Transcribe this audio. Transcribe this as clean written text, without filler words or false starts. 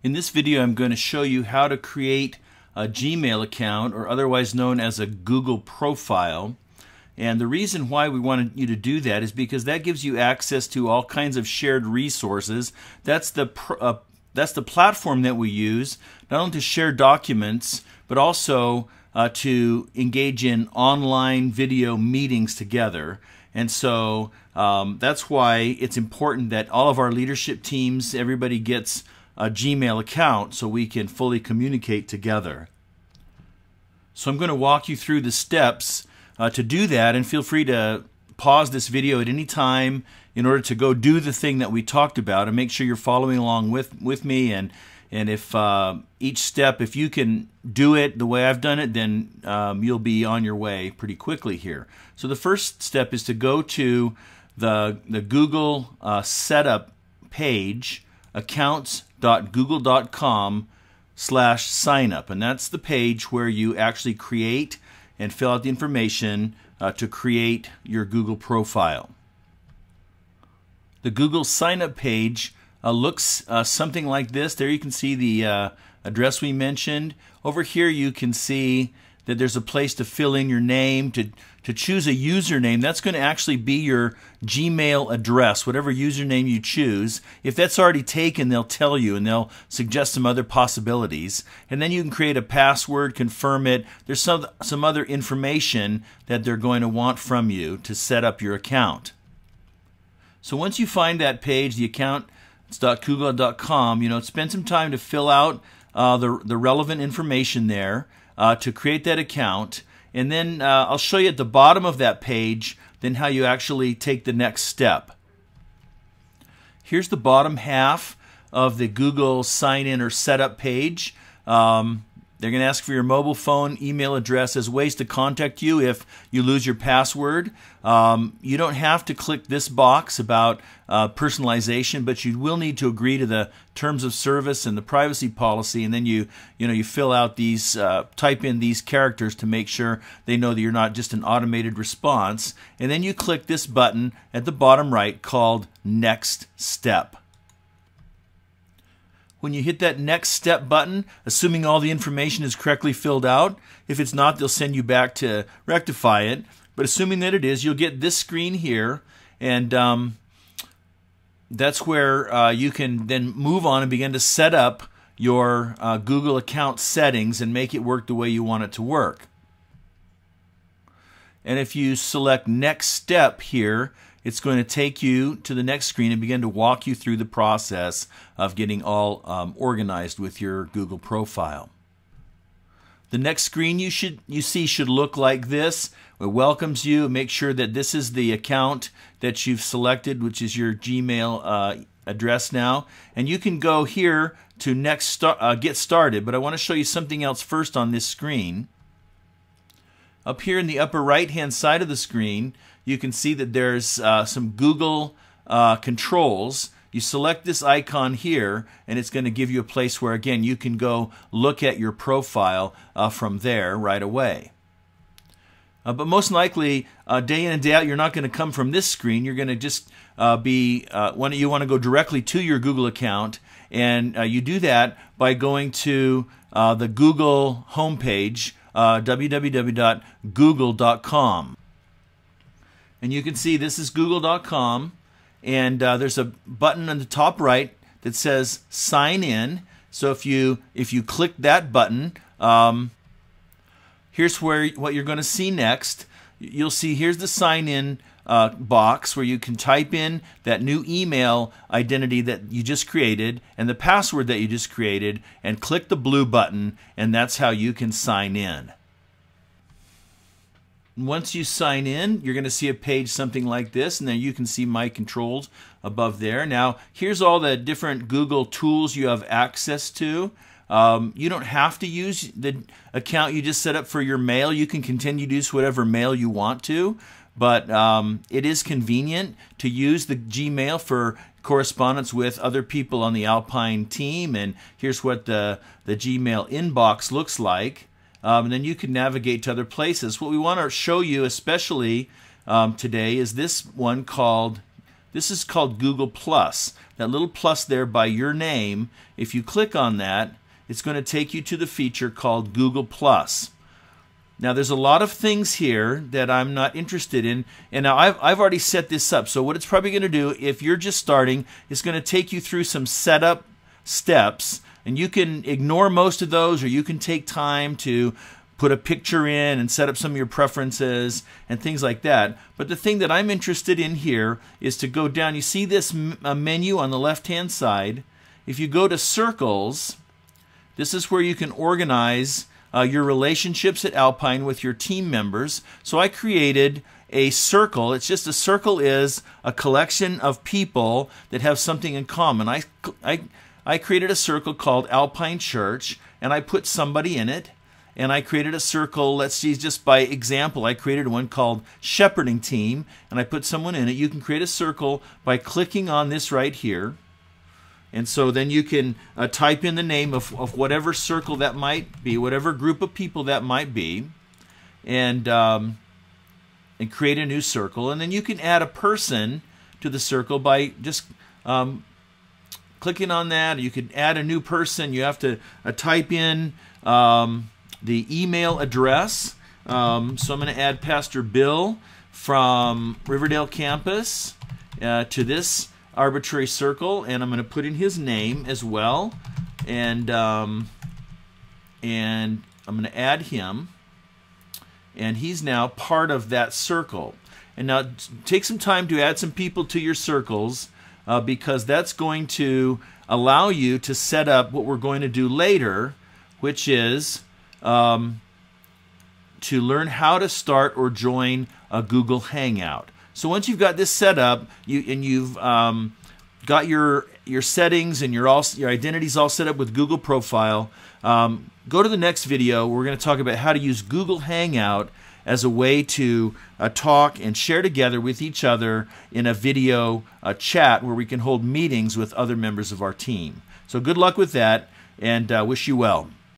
In this video, I'm going to show you how to create a Gmail account, or otherwise known as a Google profile. And the reason why we wanted you to do that is because that gives you access to all kinds of shared resources. That's the platform that we use, not only to share documents, but also to engage in online video meetings together. And so that's why it's important that all of our leadership teams, everybody gets a Gmail account so we can fully communicate together. So I'm going to walk you through the steps to do that, and feel free to pause this video at any time in order to go do the thing that we talked about, and make sure you're following along with me. And if each step, if you can do it the way I've done it, then you'll be on your way pretty quickly here. So the first step is to go to the Google setup page, accounts.google.com/signup, and that's the page where you actually create and fill out the information to create your Google profile. The Google sign up page looks something like this. There you can see the address we mentioned. Over here you can see that there's a place to fill in your name, to choose a username. That's going to actually be your Gmail address, whatever username you choose. If that's already taken, they'll tell you, and they'll suggest some other possibilities. And then you can create a password, confirm it. There's some other information that they're going to want from you to set up your account. So once you find that page, the account.google.com, spend some time to fill out the relevant information there to create that account. And then I'll show you at the bottom of that page then how you actually take the next step. Here's the bottom half of the Google sign in or setup page. They're going to ask for your mobile phone, email address as ways to contact you if you lose your password. You don't have to click this box about personalization, but you will need to agree to the terms of service and the privacy policy, and then you fill out these, type in these characters to make sure they know that you're not just an automated response, and then you click this button at the bottom right called Next Step. When you hit that next step button, assuming all the information is correctly filled out, if it's not, they'll send you back to rectify it. But assuming that it is, you'll get this screen here, and that's where you can then move on and begin to set up your Google account settings and make it work the way you want it to work. And if you select Next Step here, it's going to take you to the next screen and begin to walk you through the process of getting all organized with your Google profile. The next screen you see should look like this. It welcomes you. It makes sure that this is the account that you've selected, which is your Gmail address now. And you can go here to get started, but I want to show you something else first on this screen. Up here in the upper right-hand side of the screen, you can see that there's some Google controls. You select this icon here, and it's going to give you a place where, again, you can go look at your profile from there right away. But most likely, day in and day out, you're not going to come from this screen. You're going to just you want to go directly to your Google account, and you do that by going to the Google homepage, www.google.com. And you can see this is google.com, and there's a button on the top right that says sign in. So if you click that button, here's what you're going to see next. You'll see here's the sign in box where you can type in that new email identity that you just created and the password that you just created, and click the blue button, and that's how you can sign in. Once you sign in, you're going to see a page something like this, and then you can see My Controls above there. Now, here's all the different Google tools you have access to. You don't have to use the account you just set up for your mail. You can continue to use whatever mail you want to, but it is convenient to use the Gmail for correspondence with other people on the Alpine team, and here's what the Gmail inbox looks like. And then you can navigate to other places. What we want to show you especially today is this one called This is called Google Plus. That little plus there by your name, if you click on that, it's going to take you to the feature called Google Plus. Now there's a lot of things here that I'm not interested in, and now I've already set this up. So what it's probably going to do, if you're just starting, it's going to take you through some setup steps, and you can ignore most of those, or you can take time to put a picture in and set up some of your preferences and things like that. But the thing that I'm interested in here is to go down. You see this menu on the left-hand side. If you go to Circles, this is where you can organize your relationships at Alpine with your team members. So I created a circle. It's just a circle is a collection of people that have something in common. I created a circle called Alpine Church, and I put somebody in it. And I created a circle, let's see, just by example, I created one called Shepherding Team, and I put someone in it. You can create a circle by clicking on this right here. And so then you can type in the name of whatever circle that might be, whatever group of people that might be, and create a new circle. And then you can add a person to the circle by just clicking on that. You could add a new person. You have to type in the email address. So I'm going to add Pastor Bill from Riverdale campus to this arbitrary circle, and I'm going to put in his name as well, and I'm going to add him, and he's now part of that circle. And now take some time to add some people to your circles, because that's going to allow you to set up what we're going to do later, which is to learn how to start or join a Google Hangout. So once you've got this set up, you've got your settings and your identity's all set up with Google Profile, go to the next video. We're going to talk about how to use Google Hangout as a way to talk and share together with each other in a video chat where we can hold meetings with other members of our team. So good luck with that, and wish you well.